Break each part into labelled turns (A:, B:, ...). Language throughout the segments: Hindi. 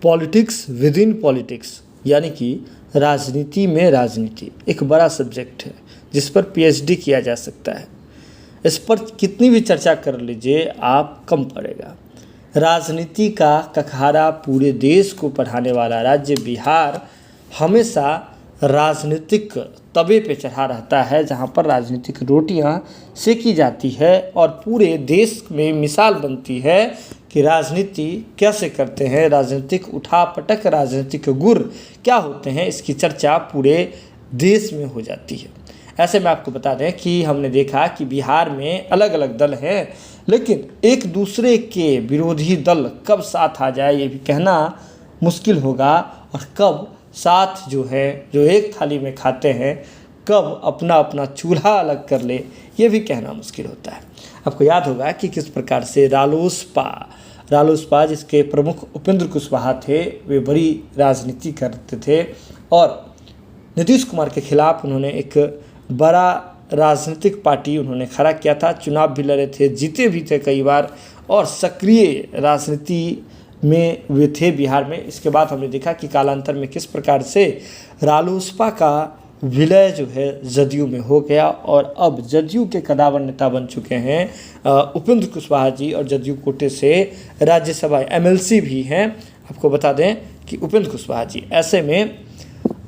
A: पॉलिटिक्स विद इन पॉलिटिक्स यानी कि राजनीति में राजनीति एक बड़ा सब्जेक्ट है जिस पर पीएचडी किया जा सकता है। इस पर कितनी भी चर्चा कर लीजिए आप कम पड़ेगा। राजनीति का कखारा पूरे देश को पढ़ाने वाला राज्य बिहार हमेशा राजनीतिक तवे पे चढ़ा रहता है, जहाँ पर राजनीतिक रोटियां सेकी जाती है और पूरे देश में मिसाल बनती है कि राजनीति कैसे करते हैं, राजनीतिक उठापटक, राजनीतिक गुर क्या होते हैं, इसकी चर्चा पूरे देश में हो जाती है। ऐसे में आपको बता दें कि हमने देखा कि बिहार में अलग अलग दल हैं, लेकिन एक दूसरे के विरोधी दल कब साथ आ जाए ये भी कहना मुश्किल होगा, और कब साथ जो है जो एक थाली में खाते हैं कब अपना अपना चूल्हा अलग कर ले ये भी कहना मुश्किल होता है। आपको याद होगा कि किस प्रकार से रालोसपा जिसके प्रमुख उपेंद्र कुशवाहा थे, वे बड़ी राजनीति करते थे और नीतीश कुमार के खिलाफ उन्होंने एक बड़ा राजनीतिक पार्टी उन्होंने खड़ा किया था, चुनाव भी लड़े थे, जीते भी थे कई बार और सक्रिय राजनीति में वे थे बिहार में। इसके बाद हमने देखा कि कालांतर में किस प्रकार से रालोसपा का विलय जो है जदयू में हो गया और अब जदयू के कदावर नेता बन चुके हैं उपेंद्र कुशवाहा जी और जदयू कोटे से राज्यसभा एमएलसी भी हैं। आपको बता दें कि उपेंद्र कुशवाहा जी। ऐसे में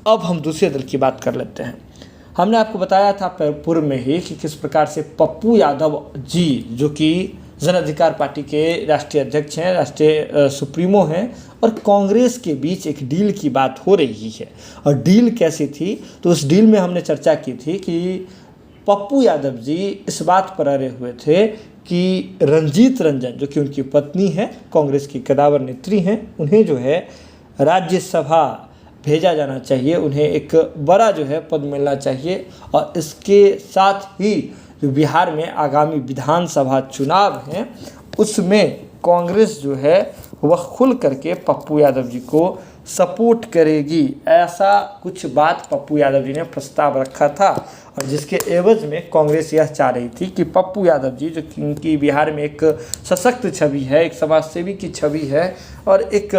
A: अब हम दूसरे दल की बात कर लेते हैं। हमने आपको बताया था पूर्व में ही कि किस प्रकार से पप्पू यादव जी जो कि जन अधिकार पार्टी के राष्ट्रीय अध्यक्ष हैं, राष्ट्रीय सुप्रीमो हैं, और कांग्रेस के बीच एक डील की बात हो रही है। और डील कैसी थी, तो उस डील में हमने चर्चा की थी कि पप्पू यादव जी इस बात पर अड़े हुए थे कि रंजीत रंजन जो कि उनकी पत्नी है, कांग्रेस की कदावर नेत्री हैं, उन्हें जो है राज्यसभा भेजा जाना चाहिए, उन्हें एक बड़ा जो है पद मिलना चाहिए। और इसके साथ ही जो बिहार में आगामी विधानसभा चुनाव हैं उसमें कांग्रेस जो है वह खुल करके पप्पू यादव जी को सपोर्ट करेगी, ऐसा कुछ बात पप्पू यादव जी ने प्रस्ताव रखा था। और जिसके एवज में कांग्रेस यह चाह रही थी कि पप्पू यादव जी जो कि उनकी बिहार में एक सशक्त छवि है, एक समाजसेवी की छवि है और एक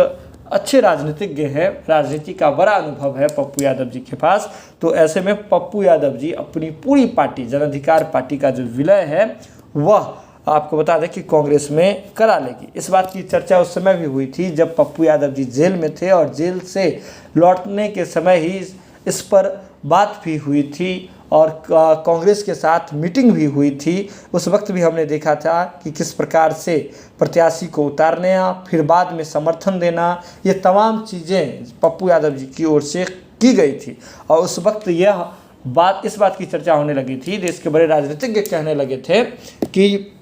A: अच्छे राजनीतिज्ञ है, राजनीति का बड़ा अनुभव है पप्पू यादव जी के पास, तो ऐसे में पप्पू यादव जी अपनी पूरी पार्टी जन अधिकार पार्टी का जो विलय है वह आपको बता दें कि कांग्रेस में करा लेगी। इस बात की चर्चा उस समय भी हुई थी जब पप्पू यादव जी जेल में थे और जेल से लौटने के समय ही इस पर बात भी हुई थी और कांग्रेस के साथ मीटिंग भी हुई थी। उस वक्त भी हमने देखा था कि किस प्रकार से प्रत्याशी को उतारने फिर बाद में समर्थन देना, ये तमाम चीज़ें पप्पू यादव जी की ओर से की गई थी। और उस वक्त इस बात की चर्चा होने लगी थी, देश के बड़े राजनीतिज्ञ कहने लगे थे कि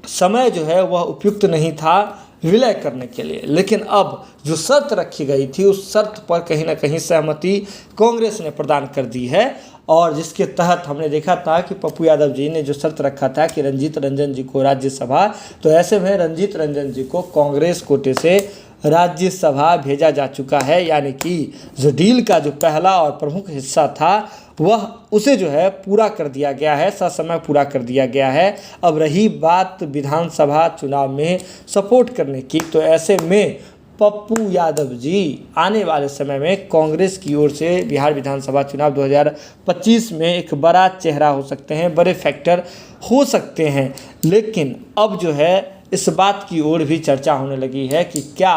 A: समय जो है वह उपयुक्त नहीं था विलय करने के लिए, लेकिन अब जो शर्त रखी गई थी उस शर्त पर कहीं ना कहीं सहमति कांग्रेस ने प्रदान कर दी है। और जिसके तहत हमने देखा था कि पप्पू यादव जी ने जो शर्त रखा था कि रंजीत रंजन जी को राज्यसभा, तो ऐसे में रंजीत रंजन जी को कांग्रेस कोटे से राज्यसभा भेजा जा चुका है। यानी कि जो डील का जो पहला और प्रमुख हिस्सा था वह उसे जो है पूरा कर दिया गया है, ससमय पूरा कर दिया गया है। अब रही बात विधानसभा चुनाव में सपोर्ट करने की, तो ऐसे में पप्पू यादव जी आने वाले समय में कांग्रेस की ओर से बिहार विधानसभा चुनाव 2025 में एक बड़ा चेहरा हो सकते हैं, बड़े फैक्टर हो सकते हैं। लेकिन अब जो है इस बात की ओर भी चर्चा होने लगी है कि क्या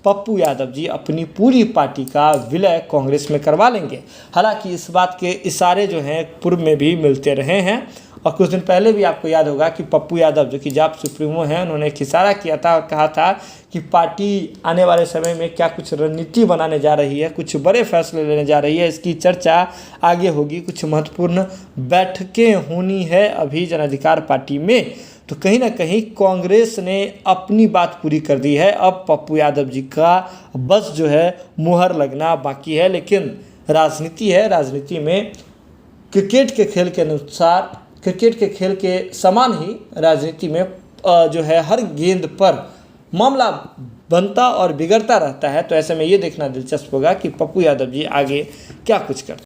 A: पप्पू यादव जी अपनी पूरी पार्टी का विलय कांग्रेस में करवा लेंगे। हालांकि इस बात के इशारे जो हैं पूर्व में भी मिलते रहे हैं और कुछ दिन पहले भी आपको याद होगा कि पप्पू यादव जो कि जाप सुप्रीमो हैं, उन्होंने एक इशारा किया था और कहा था कि पार्टी आने वाले समय में क्या कुछ रणनीति बनाने जा रही है, कुछ बड़े फैसले लेने जा रही है, इसकी चर्चा आगे होगी, कुछ महत्वपूर्ण बैठकें होनी है अभी जन अधिकार पार्टी में। तो कहीं ना कहीं कांग्रेस ने अपनी बात पूरी कर दी है, अब पप्पू यादव जी का बस जो है मुहर लगना बाकी है। लेकिन राजनीति है, राजनीति में क्रिकेट के खेल के अनुसार, क्रिकेट के खेल के समान ही राजनीति में जो है हर गेंद पर मामला बनता और बिगड़ता रहता है। तो ऐसे में ये देखना दिलचस्प होगा कि पप्पू यादव जी आगे क्या कुछ करते हैं।